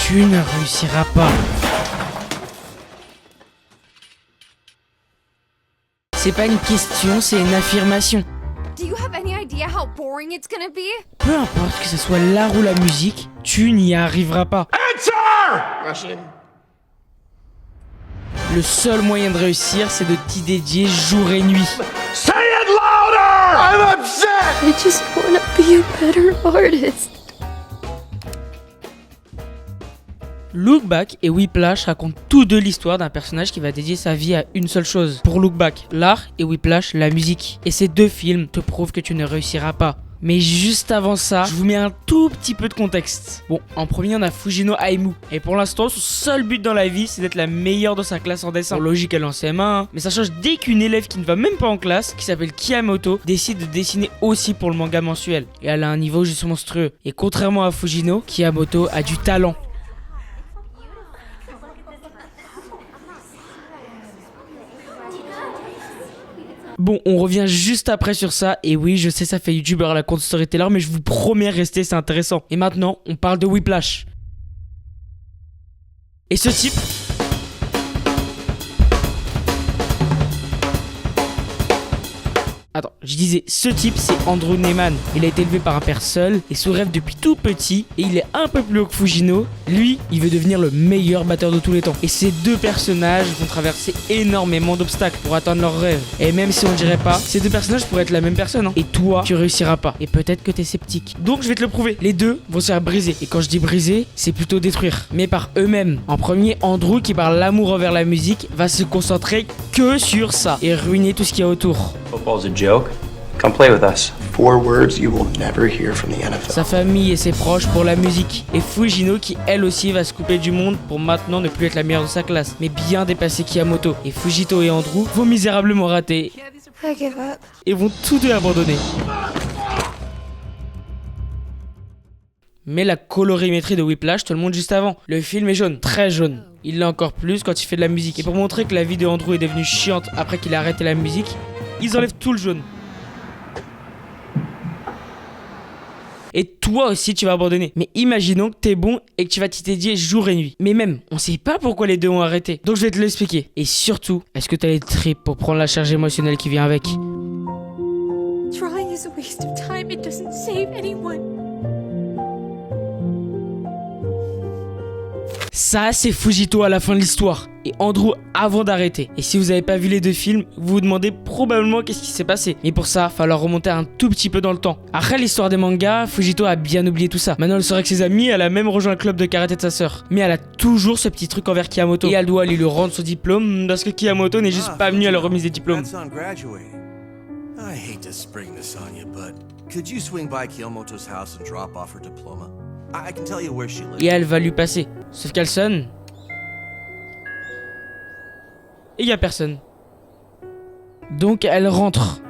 Tu ne réussiras pas. C'est pas une question, c'est une affirmation. Do you have any idea how boring it's gonna be? Peu importe que ce soit l'art ou la musique, tu n'y arriveras pas. Russian. Le seul moyen de réussir, c'est de t'y dédier jour et nuit. Say it louder! I'm upset! I just wanna be a better artist. Look Back et Whiplash racontent tous deux l'histoire d'un personnage qui va dédier sa vie à une seule chose. Pour Look Back, l'art, et Whiplash, la musique. Et ces deux films te prouvent que tu ne réussiras pas. Mais juste avant ça, je vous mets un tout petit peu de contexte. Bon, en premier, on a Fujino Aimu. Et pour l'instant, son seul but dans la vie, c'est d'être la meilleure de sa classe en dessin. Bon, logique, elle est en CM1, mais ça change dès qu'une élève qui ne va même pas en classe, qui s'appelle Kiyamoto, décide de dessiner aussi pour le manga mensuel. Et elle a un niveau juste monstrueux. Et contrairement à Fujino, Kiyamoto a du talent. Bon, on revient juste après sur ça, et oui, je sais, ça fait youtubeur à la compte storyteller, mais je vous promets, restez, c'est intéressant. Et maintenant, on parle de Whiplash. Et ce type... Attends, je disais, ce type, c'est Andrew Neiman. Il a été élevé par un père seul et se rêve depuis tout petit. Et il est un peu plus haut que Fujino. Lui, il veut devenir le meilleur batteur de tous les temps. Et ces deux personnages vont traverser énormément d'obstacles pour atteindre leurs rêves. Et même si on dirait pas, ces deux personnages pourraient être la même personne. Hein. Et toi, tu réussiras pas. Et peut-être que t'es sceptique. Donc je vais te le prouver. Les deux vont se faire briser. Et quand je dis briser, c'est plutôt détruire. Mais par eux-mêmes. En premier, Andrew, qui par l'amour envers la musique, va se concentrer que sur ça. Et ruiner tout ce qu'il y a autour. Football's a joke. Come play with us. 4 words you will never hear from the NFL. Sa famille et ses proches pour la musique. Et Fujino qui elle aussi va se couper du monde pour maintenant ne plus être la meilleure de sa classe, mais bien dépasser Kiyamoto. Et Fujito et Andrew vont misérablement rater. I give up. Et vont tous deux abandonner. Mais la colorimétrie de Whiplash te le montre juste avant. Le film est jaune, très jaune. Il l'est encore plus quand il fait de la musique. Et pour montrer que la vie de Andrew est devenue chiante après qu'il a arrêté la musique, ils enlèvent tout le jaune. Et toi aussi tu vas abandonner. Mais imaginons que t'es bon et que tu vas t'y dédier jour et nuit. Mais même, on sait pas pourquoi les deux ont arrêté. Donc je vais te l'expliquer. Et surtout, est-ce que t'as les tripes pour prendre la charge émotionnelle qui vient avec? Trying is a waste of time. It doesn't save anyone. Ça, c'est Fujito à la fin de l'histoire. Et Andrew avant d'arrêter. Et si vous avez pas vu les deux films, vous vous demandez probablement qu'est-ce qui s'est passé. Mais pour ça, il va falloir remonter un tout petit peu dans le temps. Après l'histoire des mangas, Fujito a bien oublié tout ça. Maintenant, elle sort avec ses amis, elle a même rejoint le club de karaté de sa sœur. Mais elle a toujours ce petit truc envers Kiyamoto. Et elle doit lui rendre son diplôme parce que Kiyamoto n'est juste pas venu à la remise des diplômes. That's on graduating. I hate to spring this on you, but could you swing by Kiyomoto's house and drop off her diploma? I can tell you where she lives. Et elle va lui passer. Sauf qu'elle sonne. Et y a personne. Donc elle rentre.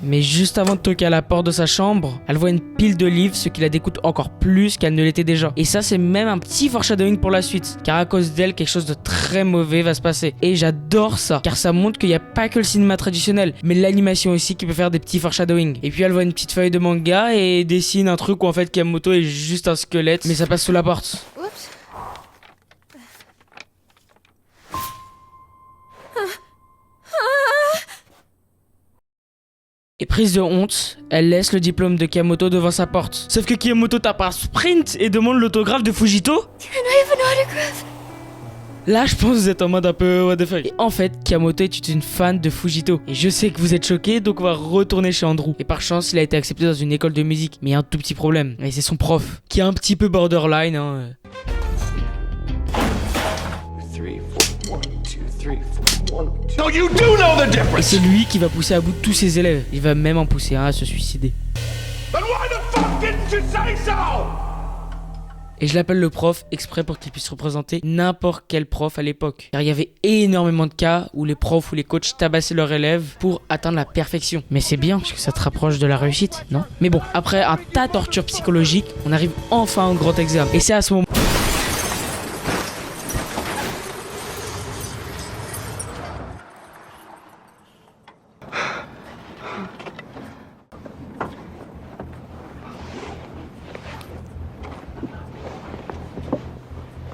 Mais juste avant de toquer à la porte de sa chambre, elle voit une pile de livres, ce qui la dégoûte encore plus qu'elle ne l'était déjà. Et ça, c'est même un petit foreshadowing pour la suite, car à cause d'elle, quelque chose de très mauvais va se passer. Et j'adore ça, car ça montre qu'il n'y a pas que le cinéma traditionnel, mais l'animation aussi qui peut faire des petits foreshadowing. Et puis elle voit une petite feuille de manga et dessine un truc où en fait Kiyamoto est juste un squelette, mais ça passe sous la porte. Whoops. Et prise de honte, elle laisse le diplôme de Kiyamoto devant sa porte. Sauf que Kiyamoto tape un sprint et demande l'autographe de Fujito. Can I have an autograph? Là, je pense que vous êtes en mode un peu what the fuck. Et en fait, Kiyamoto est une fan de Fujito. Et je sais que vous êtes choqués, donc on va retourner chez Andrew. Et par chance, il a été accepté dans une école de musique. Mais il y a un tout petit problème. Et c'est son prof, qui est un petit peu borderline, hein. 3, 4, 1, 2, 3, 4, 1, 2. No, you do know the Et difference! c'est lui qui va pousser à bout tous ses élèves. Il va même en pousser un à se suicider. Then why the fuck didn't you say so? Et je l'appelle le prof exprès pour qu'il puisse représenter n'importe quel prof à l'époque. Car il y avait énormément de cas où les profs ou les coachs tabassaient leurs élèves pour atteindre la perfection. Mais c'est bien parce que ça te rapproche de la réussite, non? Mais bon, après un tas de tortures psychologiques, on arrive enfin au grand examen. Et c'est à ce moment...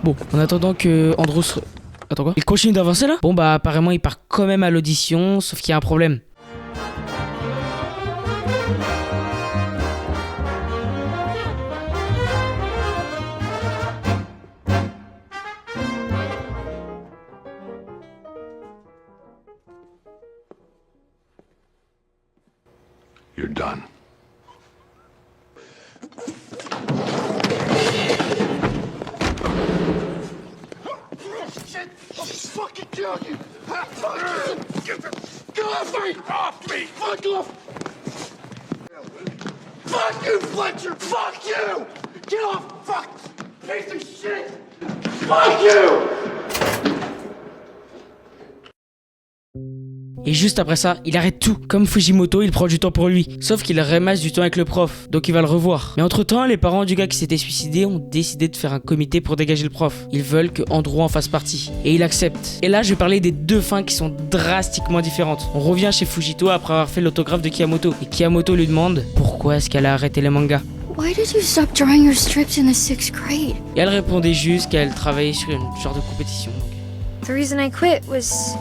Bon, en attendant que Andrew se... Attends quoi? Il continue d'avancer là? Bon bah apparemment il part quand même à l'audition, sauf qu'il y a un problème. You're done. Shit! I'll fucking kill you! Get off me! Off me! Fuck off! Fuck you, Fletcher! Fuck you! Get off! Fuck! Piece of shit! Fuck you! Et juste après ça, il arrête tout. Comme Fujimoto, il prend du temps pour lui. Sauf qu'il ramasse du temps avec le prof, donc il va le revoir. Mais entre temps, les parents du gars qui s'était suicidé ont décidé de faire un comité pour dégager le prof. Ils veulent que Andrew en fasse partie. Et il accepte. Et là, je vais parler des deux fins qui sont drastiquement différentes. On revient chez Fujito après avoir fait l'autographe de Kiyamoto. Et Kiyamoto lui demande pourquoi est-ce qu'elle a arrêté les mangas. Why did you stop drawing your strips in the 6th grade? Et elle répondait juste qu'elle travaillait sur une genre de compétition. The reason I quit was...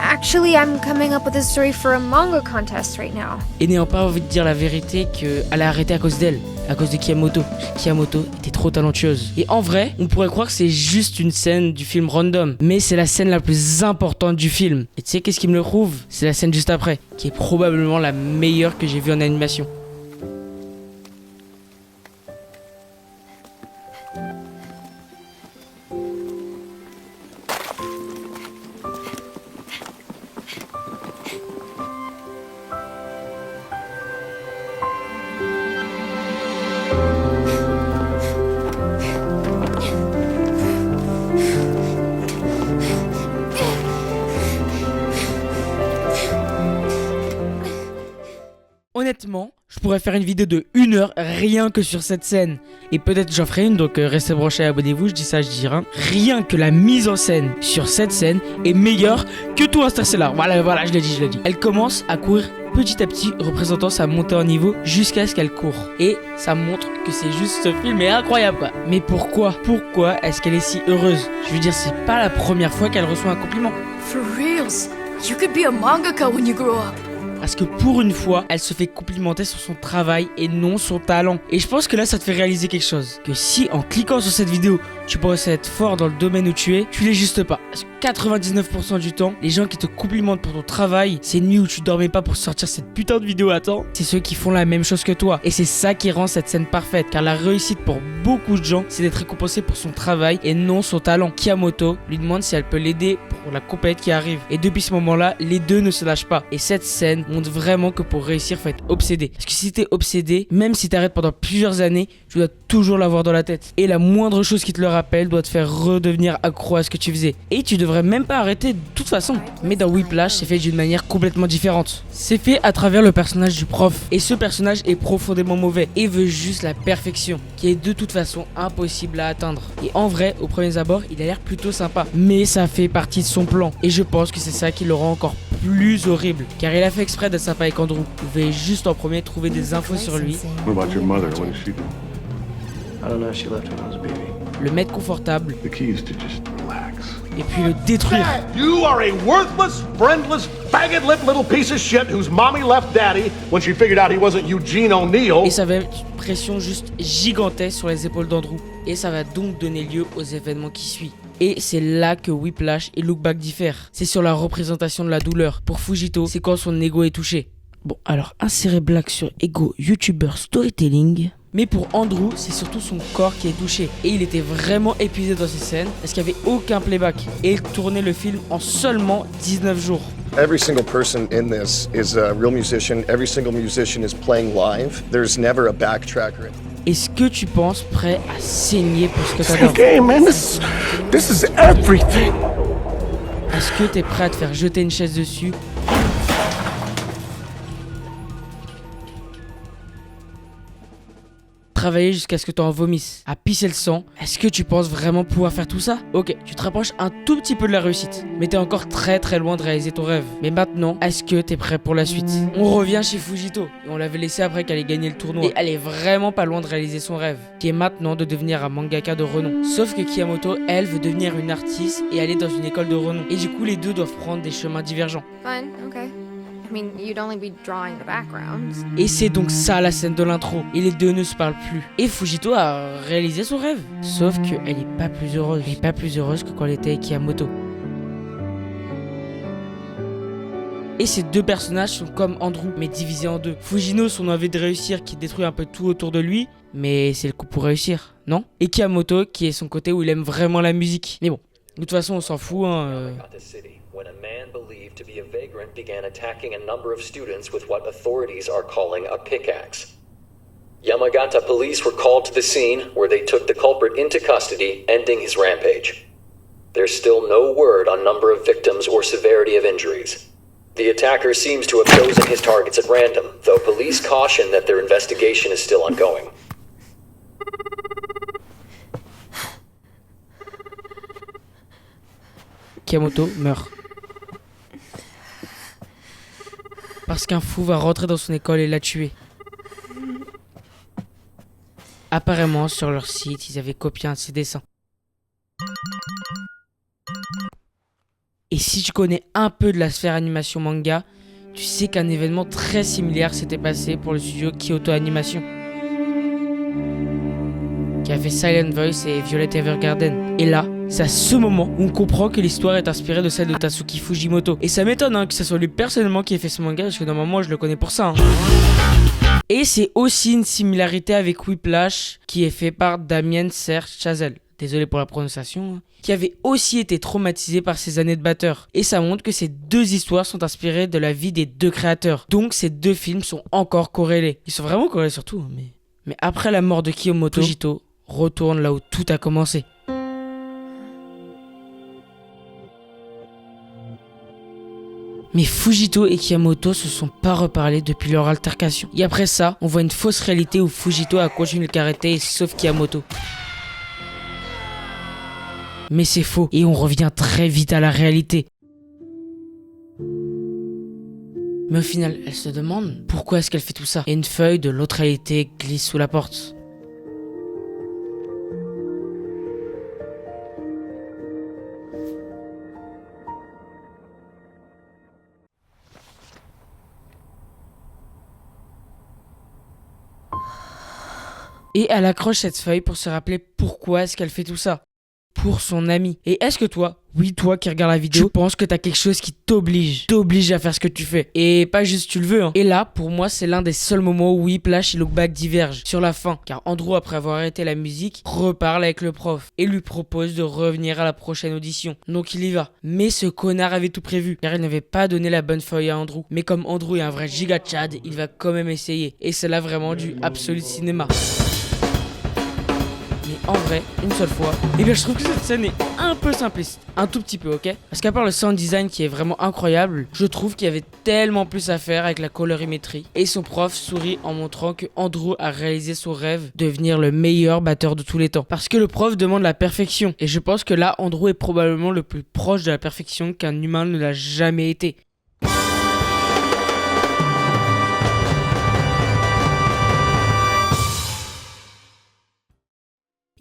Actually, I'm coming up with a story for a manga contest right now. Et n'ayant pas envie de dire la vérité qu'elle a arrêté à cause d'elle, à cause de Kiyamoto. Kiyamoto était trop talentueuse. Et en vrai, on pourrait croire que c'est juste une scène du film random, mais c'est la scène la plus importante du film. Et tu sais qu'est-ce qui me le prouve? C'est la scène juste après, qui est probablement la meilleure que j'ai vue en animation. Honnêtement, je pourrais faire une vidéo de 1 heure rien que sur cette scène. Et peut-être j'en ferai une, donc restez branchés et abonnez-vous, je dis ça, je dis rien. Rien que la mise en scène sur cette scène est meilleure que tout Interstellar. Voilà, je l'ai dit. Elle commence à courir petit à petit, représentant sa montée en niveau jusqu'à ce qu'elle court. Et ça montre que c'est juste, ce film est incroyable quoi. Mais pourquoi est-ce qu'elle est si heureuse? Je veux dire, c'est pas la première fois qu'elle reçoit un compliment. For reals, you could be a mangaka when you grow up. Parce que pour une fois, elle se fait complimenter sur son travail et non son talent. Et je pense que là, ça te fait réaliser quelque chose. Que si en cliquant sur cette vidéo, tu pensais être fort dans le domaine où tu es, tu l'es juste pas. Parce que 99% du temps, les gens qui te complimentent pour ton travail, ces nuits où tu dormais pas pour sortir cette putain de vidéo à temps, c'est ceux qui font la même chose que toi. Et c'est ça qui rend cette scène parfaite. Car la réussite pour beaucoup de gens, c'est d'être récompensé pour son travail et non son talent. Kiyamoto lui demande si elle peut l'aider pour la compète qui arrive. Et depuis ce moment-là, les deux ne se lâchent pas. Et cette scène montre vraiment que pour réussir, faut être obsédé. Parce que si t'es obsédé, même si t'arrêtes pendant plusieurs années, tu dois toujours l'avoir dans la tête. Et la moindre chose qui te le rappelle doit te faire redevenir accro à ce que tu faisais. Et tu devrais même pas arrêter de toute façon. Mais dans Whiplash, c'est fait d'une manière complètement différente. C'est fait à travers le personnage du prof. Et ce personnage est profondément mauvais et veut juste la perfection, qui est de toute façon impossible à atteindre. Et en vrai, au premier abord, il a l'air plutôt sympa. Mais ça fait partie de son plan. Et je pense que c'est ça qui le rend encore plus horrible. Car il a fait exprès d'être sympa avec Andrew. Vous pouvez juste en premier trouver des infos sur lui. What about your mother? What does she do? I don't know, she left when I was a baby. Le mettre confortable. The key is to just relax. Et puis le détruire. You are a worthless, friendless, faggot-lipped little piece of shit whose mommy left daddy when she figured out he wasn't Eugene O'Neill. Et ça va mettre une pression juste gigantesque sur les épaules d'Andrew. Et ça va donc donner lieu aux événements qui suivent. Et c'est là que Whiplash et Look Back diffèrent. C'est sur la représentation de la douleur. Pour Fujito, c'est quand son ego est touché. Bon, alors insérer blague sur ego YouTuber storytelling. Mais pour Andrew, c'est surtout son corps qui est touché. Et il était vraiment épuisé dans ces scènes parce qu'il n'y avait aucun playback. Et il tournait le film en seulement 19 jours. Every single person in this is a real musician. Every single musician is playing live. There's never a backtracker. Est-ce que tu penses prêt à saigner pour ce que t'adores? Game, man, this is everything. Est-ce que t'es prêt à te faire jeter une chaise dessus? travailler jusqu'à ce que tu en vomisses, à pisser le sang. Est-ce que tu penses vraiment pouvoir faire tout ça? Ok, tu te rapproches un tout petit peu de la réussite, mais t'es encore très loin de réaliser ton rêve. Mais maintenant, est-ce que t'es prêt pour la suite? On revient chez Fujito, et on l'avait laissé après qu'elle ait gagné le tournoi. Et elle est vraiment pas loin de réaliser son rêve, qui est maintenant de devenir un mangaka de renom. Sauf que Kiyamoto, elle, veut devenir une artiste et aller dans une école de renom. Et du coup, les deux doivent prendre des chemins divergents. Fine, okay. I mean, you'd only be drawing the backgrounds. Et c'est donc ça la scène de l'intro. Et les deux ne se parlent plus. Et Fujito a réalisé son rêve. Sauf qu'elle est pas plus heureuse. Elle est pas plus heureuse que quand elle était avec Kiyamoto. Et ces deux personnages sont comme Andrew, mais divisés en deux. Fujino, son envie de réussir qui détruit un peu tout autour de lui, mais c'est le coup pour réussir, non? Et Kiyamoto, qui est son côté où il aime vraiment la musique. Mais bon, de toute façon, on s'en fout, hein. When a man believed to be a vagrant began attacking a number of students with what authorities are calling a pickaxe. Yamagata police were called to the scene, where they took the culprit into custody, ending his rampage. There's still no word on number of victims or severity of injuries. The attacker seems to have chosen his targets at random, though police caution that their investigation is still ongoing. Kiyamoto meurt. Parce qu'un fou va rentrer dans son école et la tuer. Apparemment, sur leur site, ils avaient copié un de ses dessins. Et si tu connais un peu de la sphère animation manga, tu sais qu'un événement très similaire s'était passé pour le studio Kyoto Animation, qui a fait Silent Voice et Violet Evergarden. Et là, c'est à ce moment où on comprend que l'histoire est inspirée de celle de Tatsuki Fujimoto. Et ça m'étonne que ce soit lui personnellement qui ait fait ce manga, parce que normalement je le connais pour ça. Et c'est aussi une similarité avec Whiplash, qui est fait par Damien Serge Chazelle. Désolé pour la prononciation, qui avait aussi été traumatisé par ses années de batteur. Et ça montre que ces deux histoires sont inspirées de la vie des deux créateurs. Donc ces deux films sont encore corrélés. Ils sont vraiment corrélés surtout, mais après la mort de Kiyomoto, Fujito retourne là où tout a commencé. Mais Fujito et Kiyamoto se sont pas reparlés depuis leur altercation. Et après ça, on voit une fausse réalité où Fujito a continué le karaté et sauve Kiyamoto. Mais c'est faux, et on revient très vite à la réalité. Mais au final, elle se demande pourquoi est-ce qu'elle fait tout ça. Et une feuille de l'autre réalité glisse sous la porte. Et elle accroche cette feuille pour se rappeler pourquoi est-ce qu'elle fait tout ça. Pour son ami. Et est-ce que toi, oui toi qui regardes la vidéo, tu penses que t'as quelque chose qui t'oblige à faire ce que tu fais. Et pas juste tu le veux, hein. Et là, pour moi, c'est l'un des seuls moments où Whiplash et Look Back divergent. Sur la fin, car Andrew, après avoir arrêté la musique, reparle avec le prof et lui propose de revenir à la prochaine audition. Donc il y va. Mais ce connard avait tout prévu, car il n'avait pas donné la bonne feuille à Andrew. Mais comme Andrew est un vrai giga Chad, il va quand même essayer. Et c'est là vraiment du absolu cinéma. En vrai, une seule fois, et bien je trouve que cette scène est un peu simpliste, un tout petit peu, ok? Parce qu'à part le sound design qui est vraiment incroyable, je trouve qu'il y avait tellement plus à faire avec la colorimétrie. Et son prof sourit en montrant que Andrew a réalisé son rêve, devenir le meilleur batteur de tous les temps. Parce que le prof demande la perfection, et je pense que là, Andrew est probablement le plus proche de la perfection qu'un humain ne l'a jamais été.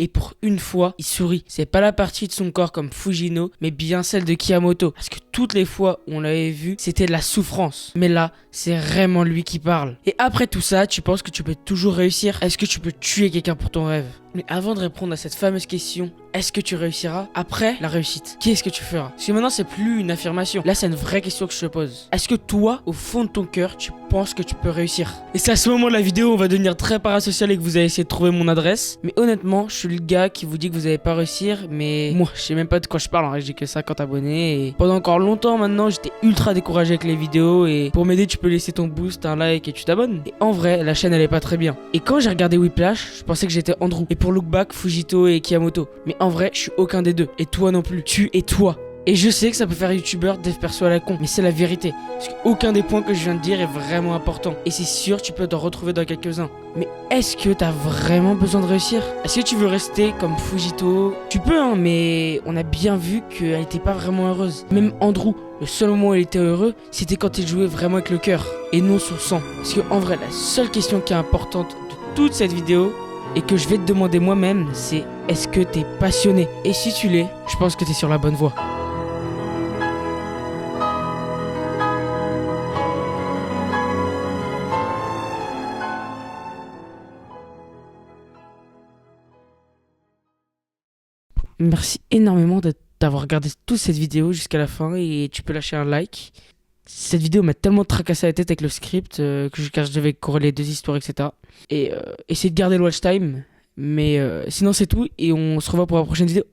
Et pour une fois, il sourit. C'est pas la partie de son corps comme Fujino, mais bien celle de Kiyamoto. Parce que toutes les fois où on l'avait vu, c'était de la souffrance. Mais là, c'est vraiment lui qui parle. Et après tout ça, tu penses que tu peux toujours réussir? Est-ce que tu peux tuer quelqu'un pour ton rêve? Mais avant de répondre à cette fameuse question, est-ce que tu réussiras? Après la réussite, qu'est-ce que tu feras? Parce que maintenant, c'est plus une affirmation. Là, c'est une vraie question que je te pose. Est-ce que toi, au fond de ton cœur, tu penses que tu peux réussir? Et c'est à ce moment de la vidéo où on va devenir très parasocial et que vous allez essayer de trouver mon adresse. Mais honnêtement, je suis le gars qui vous dit que vous allez pas réussir. Mais moi, je sais même pas de quoi je parle. En vrai, j'ai que 50 abonnés. Et pendant encore longtemps maintenant, j'étais ultra découragé avec les vidéos. Et pour m'aider, tu peux laisser ton boost, un like et tu t'abonnes. Et en vrai, la chaîne elle est pas très bien. Et quand j'ai regardé Whiplash, je pensais que j'étais Andrew. Et pour Look Back, Fujito et Kiyamoto. Mais en vrai, je suis aucun des deux. Et toi non plus. Tu es toi. Et je sais que ça peut faire youtubeur dev perso à la con, mais c'est la vérité. Parce qu'aucun des points que je viens de dire est vraiment important. Et c'est sûr, tu peux t'en retrouver dans quelques-uns. Mais est-ce que t'as vraiment besoin de réussir? Est-ce que tu veux rester comme Fujito? Tu peux, hein, mais on a bien vu qu'elle était pas vraiment heureuse. Même Andrew, le seul moment où il était heureux, c'était quand il jouait vraiment avec le cœur et non son sang. Parce que en vrai, la seule question qui est importante de toute cette vidéo et que je vais te demander moi-même, c'est est-ce que t'es passionné? Et si tu l'es, je pense que t'es sur la bonne voie. Merci énormément d'avoir regardé toute cette vidéo jusqu'à la fin et tu peux lâcher un like. Cette vidéo m'a tellement tracassé la tête avec le script car je devais corréler 2 histoires, etc. Et essayer de garder le watch time. Mais sinon c'est tout et on se revoit pour la prochaine vidéo.